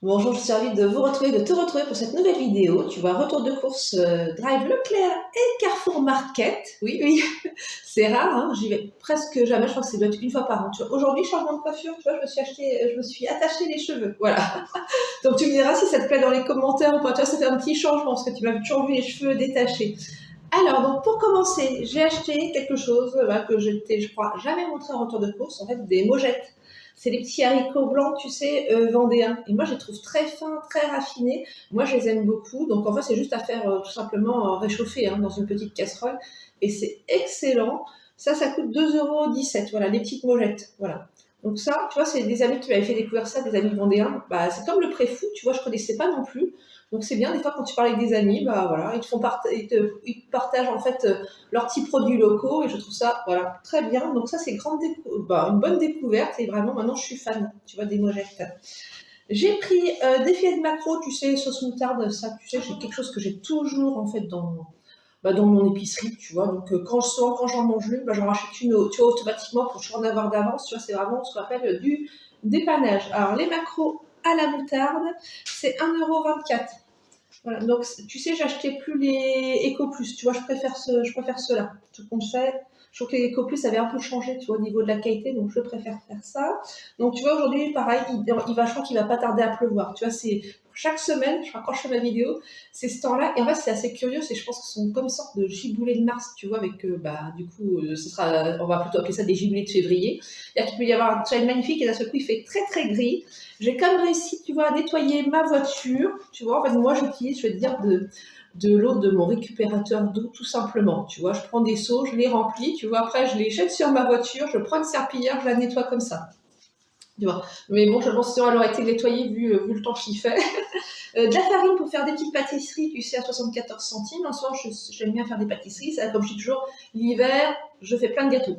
Bonjour, je suis ravie de vous retrouver, de te retrouver pour cette nouvelle vidéo. Tu vois, retour de course Drive Leclerc et Carrefour Market. Oui, oui, c'est rare, hein, j'y vais presque jamais, je crois que c'est doit être une fois par an. Tu vois, aujourd'hui, changement de coiffure, tu vois, je me suis attaché les cheveux, voilà. Donc tu me diras si ça te plaît dans les commentaires ou pas. Tu vois, ça fait un petit changement parce que tu m'as toujours vu les cheveux détachés. Alors, donc pour commencer, j'ai acheté quelque chose que je t'ai, je crois, jamais montré en retour de course, en fait, des mojettes. C'est les petits haricots blancs, tu sais, vendéens. Et moi, je les trouve très fins, très raffinés. Moi, je les aime beaucoup. Donc, en fait, c'est juste à faire tout simplement réchauffer dans une petite casserole. Et c'est excellent. Ça coûte 2,17 €. Voilà, les petites mojettes. Voilà. Donc ça, tu vois, c'est des amis qui m'avaient fait découvrir ça, des amis vendéens. Bah, c'est comme le préfood, tu vois, je connaissais pas non plus. Donc c'est bien, des fois, quand tu parles avec des amis, bah voilà, ils te partagent en fait leurs petits produits locaux et je trouve ça voilà, très bien. Donc ça, c'est une bonne découverte et vraiment, maintenant, je suis fan, tu vois, des mojettes. J'ai pris des filets de maquereau, tu sais, sauce moutarde, ça, tu sais, c'est quelque chose que j'ai toujours en fait dans mon épicerie, tu vois. Donc quand j'en mange une, bah, j'en rachète une, tu vois, automatiquement pour toujours en avoir d'avance. Tu vois, c'est vraiment ce qu'on appelle du dépannage. Alors les maquereaux à la moutarde, c'est 1,24 €. Voilà, donc tu sais, j'achetais plus les Eco Plus, tu vois, je préfère cela. Tout compte fait, je trouve que les Eco Plus avaient un peu changé, tu vois, au niveau de la qualité, donc je préfère faire ça. Donc tu vois, aujourd'hui, pareil, je crois qu'il va pas tarder à pleuvoir. Tu vois, c'est chaque semaine, je crois, quand je fais ma vidéo, c'est ce temps-là. Et en fait, c'est assez curieux, c'est je pense que ce sont comme une sorte de giboulées de mars, tu vois, avec, bah, du coup, on va plutôt appeler ça des giboulées de février. C'est-à-dire qu'il peut y avoir un soleil magnifique et d'un seul coup, il fait très très gris. J'ai quand même réussi, tu vois, à nettoyer ma voiture. Tu vois, en fait, moi, j'utilise, je vais te dire, de l'eau de mon récupérateur d'eau, tout simplement. Tu vois, je prends des seaux, je les remplis, tu vois, après, je les jette sur ma voiture, je prends une serpillière, je la nettoie comme ça. Tu vois. Mais bon, je pense qu'elle aurait été nettoyée vu le temps qu'il fait. De la farine pour faire des petites pâtisseries, tu sais, à 74 centimes. En ce moment, j'aime bien faire des pâtisseries. Ça, comme je dis toujours, l'hiver, je fais plein de gâteaux.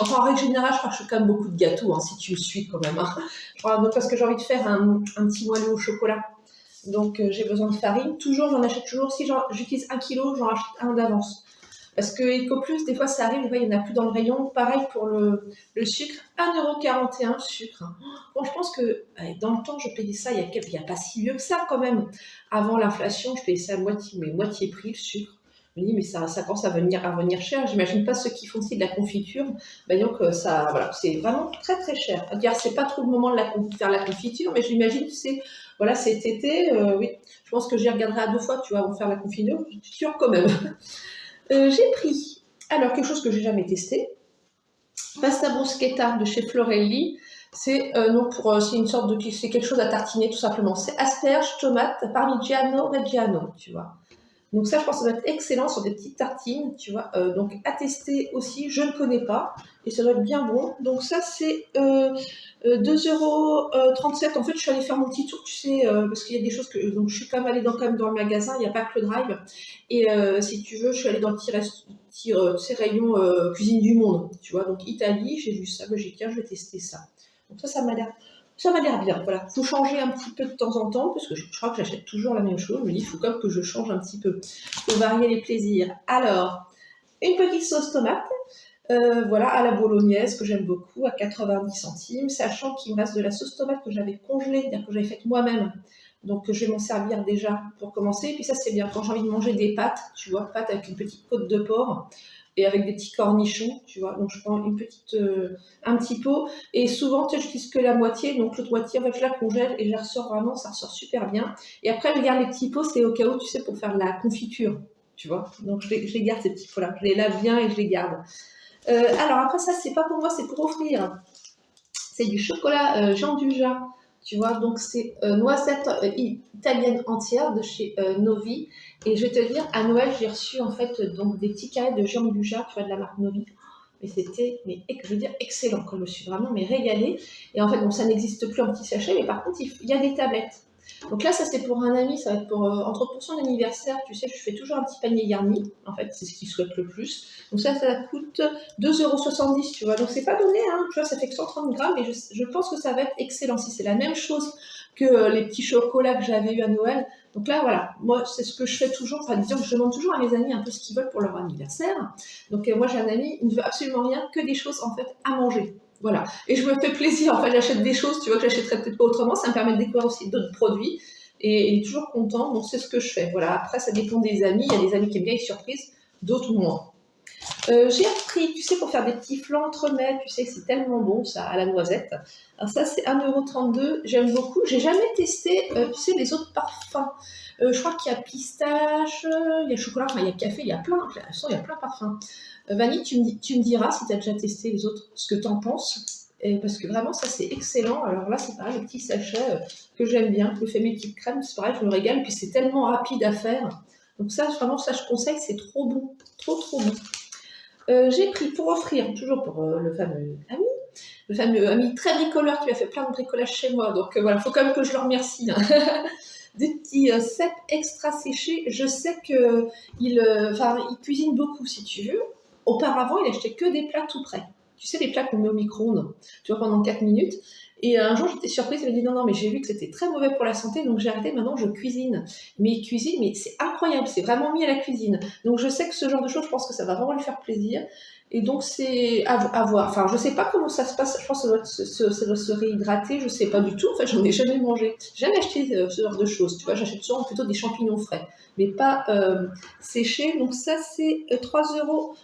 Enfin, en règle générale, je crois que je fais quand même beaucoup de gâteaux, si tu me suis quand même. Donc, parce que j'ai envie de faire un petit moelleux au chocolat. Donc, j'ai besoin de farine. Toujours, j'en achète toujours. Si j'utilise 1 kilo, j'en achète un d'avance. Parce que EcoPlus, des fois, ça arrive, des fois, il n'y en a plus dans le rayon. Pareil pour le sucre, 1,41 € sucre. Bon, je pense que dans le temps, je payais ça, il y a pas si vieux que ça quand même. Avant l'inflation, je payais ça à moitié, mais moitié prix, le sucre. Je me dis, mais ça commence à venir cher. J'imagine pas ceux qui font aussi de la confiture. Ben donc, voilà, c'est vraiment très très cher. C'est-à-dire, c'est pas trop le moment de faire la confiture, mais j'imagine que c'est, voilà, cet été, oui. Je pense que j'y regarderai à deux fois, tu vois, avant de faire la confiture, quand même. J'ai pris, alors quelque chose que j'ai jamais testé, pasta bruschetta de chez Florelli. C'est une sorte c'est quelque chose à tartiner tout simplement. C'est asperges, tomates, parmigiano, reggiano, tu vois. Donc ça, je pense que ça doit être excellent sur des petites tartines, tu vois. Donc à tester aussi, je ne connais pas et ça doit être bien bon. Donc ça, c'est 2,37 €. En fait, je suis allée faire mon petit tour, tu sais, parce qu'il y a des choses que... Donc je suis quand même allée quand même dans le magasin, il n'y a pas que le drive. Et si tu veux, je suis allée dans le tu sais, rayon cuisine du monde, tu vois. Donc Italie, j'ai vu ça, moi j'ai dit tiens, je vais tester ça. Donc ça m'a l'air bien, voilà. Faut changer un petit peu de temps en temps, parce que je crois que j'achète toujours la même chose. Je me dis, il faut quand même que je change un petit peu. Il faut varier les plaisirs. Alors, une petite sauce tomate, voilà, à la bolognaise, que j'aime beaucoup, à 90 centimes, sachant qu'il me reste de la sauce tomate que j'avais congelée, c'est-à-dire que j'avais faite moi-même. Donc, je vais m'en servir déjà pour commencer. Et puis ça, c'est bien quand j'ai envie de manger des pâtes, tu vois, pâtes avec une petite côte de porc et avec des petits cornichons, tu vois. Donc, je prends un petit pot. Et souvent, tu sais, j'utilise que la moitié. Donc, l'autre moitié, en fait, je la congèle et je la ressors vraiment, ça ressort super bien. Et après, je garde les petits pots, c'est au cas où, tu sais, pour faire de la confiture, tu vois. Donc, je les garde, ces petits pots-là. Je les lave bien et je les garde. Alors après ça, c'est pas pour moi, c'est pour offrir. C'est du chocolat Jean Dujardin, tu vois. Donc c'est noisette italienne entière de chez Novi. Et je vais te dire, à Noël, j'ai reçu en fait donc des petits carrés de Jean Dujardin, tu vois, de la marque Novi. Mais c'était, je veux dire, excellent. Je me suis vraiment régalée. Et en fait, bon, ça n'existe plus en petit sachet, mais par contre, il y a des tablettes. Donc là, ça c'est pour un ami, ça va être pour son anniversaire. Tu sais, je fais toujours un petit panier garni. En fait, c'est ce qu'il souhaite le plus. Donc ça coûte 2,70 €, tu vois. Donc c'est pas donné, hein. Tu vois, ça fait que 130 grammes, et je pense que ça va être excellent. Si c'est la même chose que les petits chocolats que j'avais eu à Noël. Donc là, voilà, moi, c'est ce que je fais toujours. Enfin, disons que je demande toujours à mes amis un peu ce qu'ils veulent pour leur anniversaire. Donc moi, j'ai un ami, il ne veut absolument rien que des choses, en fait, à manger. Voilà. Et je me fais plaisir. En fait, j'achète des choses, tu vois, que j'achèterais peut-être pas autrement. Ça me permet de découvrir aussi d'autres produits. Et il est toujours content. Donc, c'est ce que je fais. Voilà. Après, ça dépend des amis. Il y a des amis qui aiment bien les surprises, d'autres moins. J'ai appris, tu sais, pour faire des petits flancs entremets, tu sais que c'est tellement bon, ça, à la noisette. Alors ça, c'est 1,32 €, j'aime beaucoup. J'ai jamais testé, tu sais, les autres parfums. Je crois qu'il y a pistache, il y a chocolat, enfin, il y a café, il y a plein, de toute façon, il y a plein de parfums. Vanille, tu me diras si tu as déjà testé les autres, ce que tu en penses. Et parce que vraiment, ça, c'est excellent. Alors là, c'est pareil, les petits sachets que j'aime bien. Je fais mes petites crèmes, c'est pareil, je me régale. Puis c'est tellement rapide à faire. Donc ça, vraiment, ça, je conseille, c'est trop bon. Trop, trop bon. J'ai pris pour offrir, toujours pour le fameux ami très bricoleur qui a fait plein de bricolage chez moi. Donc voilà, il faut quand même que je le remercie. Hein. Des petits cèpes extra séchés. Je sais qu'il il cuisine beaucoup, si tu veux. Auparavant, il achetait que des plats tout prêts. Tu sais, les plats qu'on met au micro-ondes, tu vois, pendant 4 minutes. Et un jour, j'étais surprise, il m'a dit non, non, mais j'ai vu que c'était très mauvais pour la santé, donc j'ai arrêté, maintenant je cuisine. Mais il cuisine, mais c'est incroyable, c'est vraiment mis à la cuisine. Donc je sais que ce genre de choses, je pense que ça va vraiment lui faire plaisir. Et donc c'est à voir. Enfin, je sais pas comment ça se passe, je pense que ça doit se réhydrater, je sais pas du tout. En fait, j'en ai jamais mangé. J'ai jamais acheté ce genre de choses, tu vois, j'achète souvent plutôt des champignons frais, mais pas séchés. Donc ça, c'est 3,03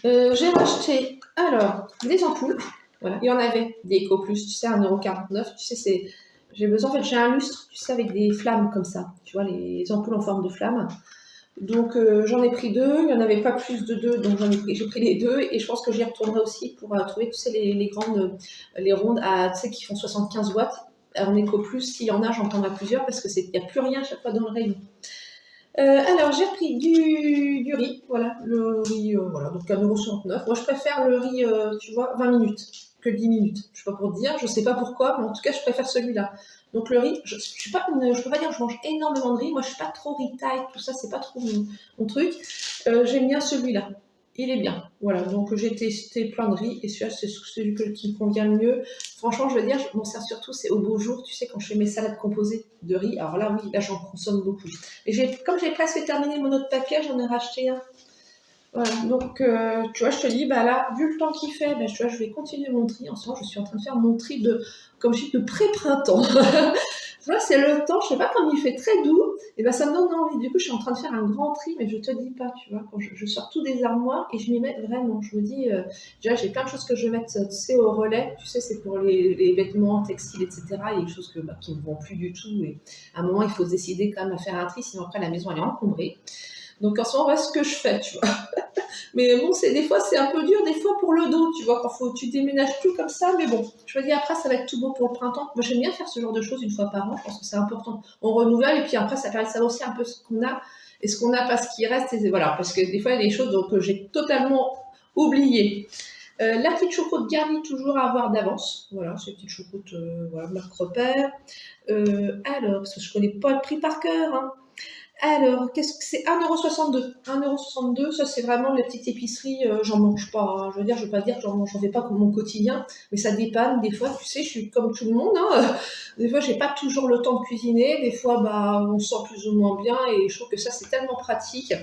€. J'ai racheté, alors, des ampoules. Voilà. Il y en avait des EcoPlus, tu sais, 1,49 €. Tu sais, j'ai besoin, en fait, j'ai un lustre, tu sais, avec des flammes comme ça. Tu vois, les ampoules en forme de flamme. Donc, j'en ai pris 2. Il n'y en avait pas plus de 2, donc j'ai pris les 2. Et je pense que j'y retournerai aussi pour trouver, tu sais, les grandes, les rondes tu sais, qui font 75 watts. En EcoPlus, s'il y en a, j'en prendrai plusieurs parce qu'il n'y a plus rien à chaque fois dans le rayon. Alors, j'ai pris du riz, voilà, le riz, voilà, donc 1,69 €. Moi, je préfère le riz, tu vois, 20 minutes que 10 minutes. Je sais pas pour te dire, je sais pas pourquoi, mais en tout cas, je préfère celui-là. Donc, le riz, je peux pas dire que je mange énormément de riz. Moi, je suis pas trop riz taille, tout ça, c'est pas trop mon truc. J'aime bien celui-là. Il est bien. Voilà, donc j'ai testé plein de riz et celui-là, c'est celui qui me convient le mieux. Franchement, je veux dire, je m'en sers surtout, c'est au beau jour, tu sais, quand je fais mes salades composées de riz. Alors là, oui, là, j'en consomme beaucoup. Et comme j'ai presque terminé mon autre paquet, j'en ai racheté un. Voilà, donc tu vois, je te dis, bah là, vu le temps qu'il fait, bah, tu vois, je vais continuer mon tri. En ce moment, je suis en train de faire mon tri comme je dis, de pré-printemps. Tu vois, c'est le temps, je sais pas, comme il fait très doux, et ben ça me donne envie. Du coup, je suis en train de faire un grand tri, mais je te dis pas, tu vois, quand je sors tout des armoires et je m'y mets vraiment. Je me dis, déjà, j'ai plein de choses que je vais mettre, tu sais, au relais. Tu sais, c'est pour les vêtements, textiles, etc. Il y a des choses qui ne vont plus du tout. Et à un moment, il faut se décider quand même à faire un tri, sinon après, la maison, elle est encombrée. Donc en ce moment, voilà ce que je fais, tu vois. Mais bon, des fois, c'est un peu dur, des fois pour le dos, tu vois, quand tu déménages tout comme ça. Mais bon, je me dis après, ça va être tout beau pour le printemps. Moi, j'aime bien faire ce genre de choses une fois par an. Je pense que c'est important. On renouvelle et puis après, ça permet de savoir aussi un peu ce qu'on a et ce qu'on n'a pas, ce qui reste. Et voilà, parce que des fois, il y a des choses que j'ai totalement oubliées. La petite choucroute garnie, toujours à avoir d'avance. Voilà, c'est une petite choucroute, voilà, marque repère. Alors, parce que je connais pas le prix par cœur, hein. Alors, qu'est-ce que c'est? 1,62 €. 1,62 €, ça c'est vraiment les petites épiceries, j'en mange pas. Hein. Je veux dire, je veux pas dire que j'en fais pas comme mon quotidien, mais ça dépanne. Des fois, tu sais, je suis comme tout le monde. Hein. Des fois, j'ai pas toujours le temps de cuisiner. Des fois, bah, on sent plus ou moins bien, et je trouve que ça c'est tellement pratique.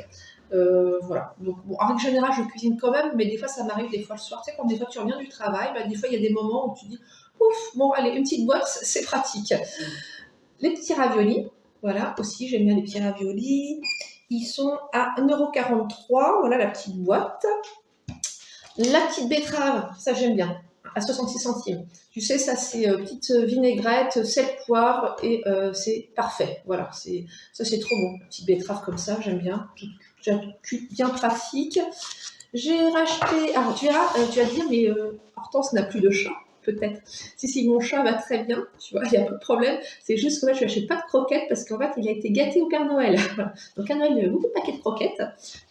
Voilà. Donc, bon, en règle générale, je cuisine quand même, mais des fois, ça m'arrive des fois le soir. Tu sais, quand des fois tu reviens du travail, bah, des fois, il y a des moments où tu dis, ouf, bon, allez, une petite boîte, c'est pratique. Les petits raviolis. Voilà, aussi, j'aime bien les petits raviolis. Ils sont à 1,43 €. Voilà la petite boîte. La petite betterave, ça j'aime bien, à 66 centimes. Tu sais, ça c'est petite vinaigrette, sel, poivre, et c'est parfait. Voilà, ça c'est trop bon. Petite betterave comme ça, j'aime bien. Bien pratique. J'ai racheté. Alors tu verras, tu vas te dire, mais Hortense n'a plus de chat. Peut-être. Si, mon chat va très bien, tu vois, il n'y a pas de problème. C'est juste que moi, je ne lui achète pas de croquettes parce qu'en fait, il a été gâté au Père Noël. Donc, à Noël, il y a beaucoup de paquets de croquettes.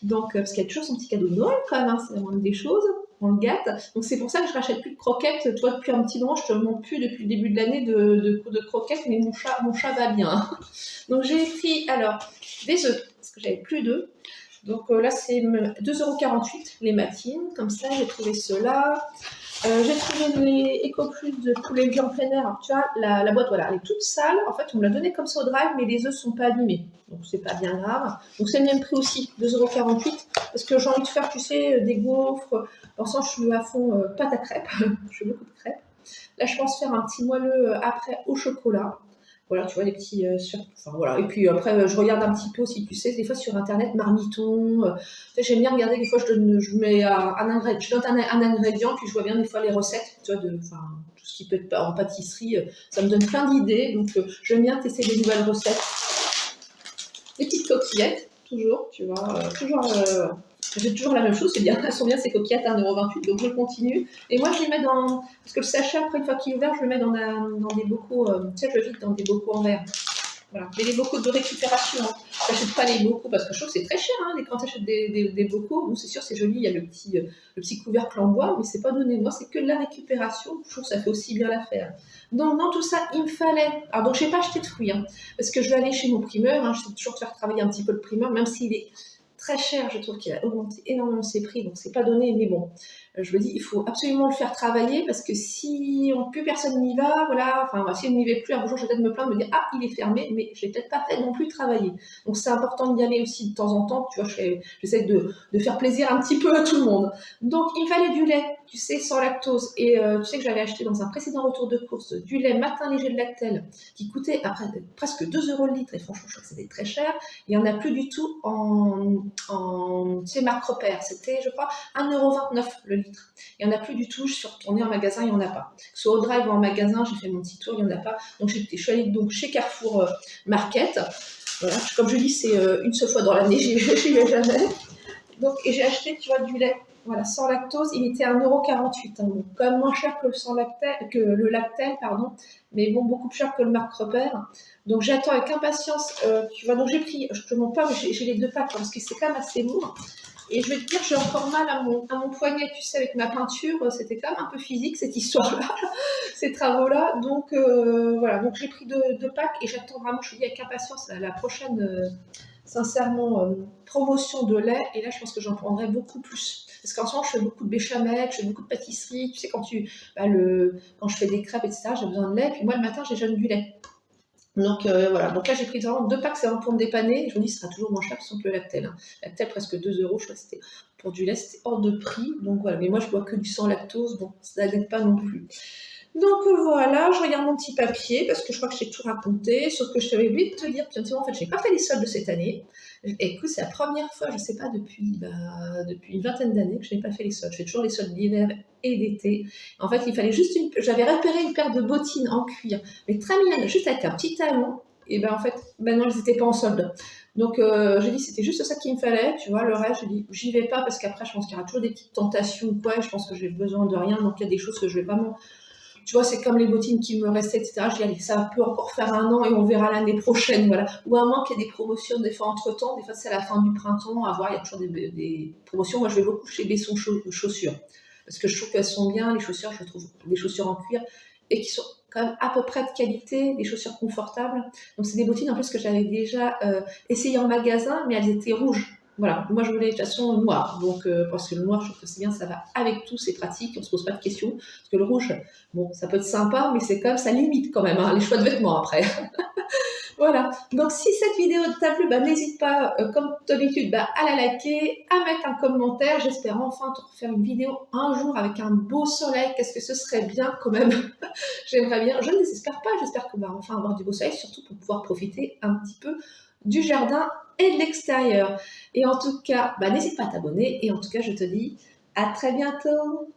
Donc, parce qu'il y a toujours son petit cadeau de Noël quand même, hein, c'est la moindre des choses. On le gâte. Donc, c'est pour ça que je ne rachète plus de croquettes. Toi, depuis un petit moment, je ne te montre plus depuis le début de l'année de croquettes, mais mon chat va bien. Donc, j'ai pris, alors, des œufs, parce que j'avais plus d'œufs. Donc là, c'est 2,48 € les matines. Comme ça, j'ai trouvé ceux-là. J'ai trouvé les EcoPlus de poulet vie en plein air. Alors, tu vois, la boîte, voilà, elle est toute sale. En fait, on me l'a donnée comme ça au drive, mais les œufs sont pas abîmés. Donc, c'est pas bien grave. Donc, c'est le même prix aussi, 2,48 €. Parce que j'ai envie de faire, tu sais, des gaufres. Pour ça, je suis à fond pâte à crêpes. Je fais beaucoup de crêpes. Là, je pense faire un petit moelleux après au chocolat. Voilà, tu vois, les petits enfin, voilà. Et puis après, je regarde un petit peu aussi, tu sais, des fois sur Internet, marmiton. Tu sais, j'aime bien regarder, des fois, je mets un ingrédient, je note un ingrédient, puis je vois bien des fois les recettes, tu vois, enfin, tout ce qui peut être en pâtisserie, ça me donne plein d'idées. Donc, j'aime bien tester des nouvelles recettes. Des petites coquillettes, toujours, tu vois, j'ai toujours la même chose, c'est bien, elles sont bien ces coquillettes à 1,28 €, donc je continue. Et moi, je les mets dans, parce que le sachet, après, une fois qu'il est ouvert, je le mets dans des bocaux, tu sais, je le vide dans des bocaux en verre. Voilà. Mais les bocaux de récupération, hein. Je n'achète pas les bocaux parce que je trouve que c'est très cher, hein, quand tu achètes des bocaux. Bon, c'est sûr, c'est joli, il y a le petit couvercle en bois, mais c'est pas donné. Moi, c'est que de la récupération. Je trouve que ça fait aussi bien l'affaire. Donc, dans tout ça, il me fallait. Alors, donc, je n'ai pas acheté de fruits, hein, parce que je vais aller chez mon primeur. Hein, je sais toujours faire travailler un petit peu le primeur, même s'il est très cher. Je trouve qu'il a augmenté énormément ses prix, donc c'est pas donné. Mais bon, je me dis, il faut absolument le faire travailler parce que si plus personne n'y va, voilà, enfin, si on n'y va plus, un jour, je vais peut-être me plaindre, me dire, ah, il est fermé, mais je l'ai peut-être pas fait non plus travailler. Donc, c'est important d'y aller aussi de temps en temps, tu vois, j'essaie de faire plaisir un petit peu à tout le monde. Donc, il fallait du lait, tu sais, sans lactose. Et tu sais que j'avais acheté dans un précédent retour de course du lait matin léger de Lactel qui coûtait après presque 2 € le litre. Et franchement, je trouve que c'était très cher. Il n'y en a plus du tout tu sais, marque repère. C'était, je crois, 1,29 € le litre. Il n'y en a plus du tout. Je suis retournée en magasin, il n'y en a pas. Que ce soit au drive ou en magasin, j'ai fait mon petit tour, il n'y en a pas. Donc, je suis allée donc chez Carrefour Market. Voilà. Comme je dis, c'est une seule fois dans l'année, j'y vais jamais. Donc, et j'ai acheté, tu vois, du lait, voilà, sans lactose. Il était à 1,48 €, hein, donc quand même moins cher que le lactel, pardon, mais bon, beaucoup plus cher que le marque repère. Donc, j'attends avec impatience, tu vois. Donc, j'ai pris, je te montre pas, mais j'ai les 2 packs, hein, parce que c'est quand même assez lourd. Et je vais te dire, j'ai encore mal à mon poignet, tu sais, avec ma peinture. C'était quand même un peu physique, cette histoire-là, ces travaux-là. Donc, voilà. Donc, j'ai pris 2 packs et j'attends vraiment, je te dis avec impatience, la prochaine, sincèrement, promotion de lait. Et là, je pense que j'en prendrai beaucoup plus. Parce qu'en ce moment, je fais beaucoup de béchamel, je fais beaucoup de pâtisserie. Tu sais, quand je fais des crêpes, etc., j'ai besoin de lait. Puis moi, le matin, j'ai jamais du lait. Donc voilà, donc là j'ai pris vraiment 2 packs, c'est vraiment pour me dépanner. Je me dis ce sera toujours moins cher que le Lactel, hein. Lactel presque 2 €, je crois que c'était pour du lait, c'était hors de prix. Donc voilà, mais moi je bois que du sans lactose, donc ça n'aide pas non plus. Donc voilà, je regarde mon petit papier parce que je crois que je t'ai tout raconté, sauf que je t'avais oublié de te dire, tiens, en fait, je n'ai pas fait les soldes de cette année. Écoute, c'est la première fois, je ne sais pas, depuis une vingtaine d'années que je n'ai pas fait les soldes. Je fais toujours les soldes d'hiver et d'été. En fait, il fallait juste j'avais repéré une paire de bottines en cuir, mais très mignonne, juste avec un petit talon. Et ben en fait, non, elles n'étaient pas en solde. Donc j'ai dit, c'était juste ça qu'il me fallait, tu vois. Le reste, j'ai dit, j'y vais pas parce qu'après, je pense qu'il y aura toujours des petites tentations ou quoi. Et je pense que j'ai besoin de rien, donc il y a des choses que je vais vraiment, tu vois, c'est comme les bottines qui me restaient, etc. Je dis, allez, ça peut encore faire un an et on verra l'année prochaine, voilà. Ou à moins qu'il y ait des promotions, des fois entre-temps, des fois c'est à la fin du printemps, à voir, il y a toujours des promotions. Moi, je vais beaucoup chez Besson Chaussures, parce que je trouve qu'elles sont bien, les chaussures, je trouve des chaussures en cuir, et qui sont quand même à peu près de qualité, des chaussures confortables. Donc, c'est des bottines, en plus, que j'avais déjà essayées en magasin, mais elles étaient rouges. Voilà, moi je voulais de toute façon noir, donc parce que le noir je trouve que c'est bien, ça va avec tout, c'est pratique, on se pose pas de questions, parce que le rouge, bon, ça peut être sympa, mais c'est comme ça limite quand même, hein, les choix de vêtements après. Voilà, donc si cette vidéo t'a plu, bah, n'hésite pas, comme d'habitude, bah, à la liker, à mettre un commentaire. J'espère enfin te refaire une vidéo un jour avec un beau soleil, qu'est-ce que ce serait bien quand même. J'aimerais bien, je ne désespère pas, j'espère qu'on va enfin avoir du beau soleil, surtout pour pouvoir profiter un petit peu du jardin et de l'extérieur. Et en tout cas, bah, n'hésite pas à t'abonner, et en tout cas, je te dis à très bientôt.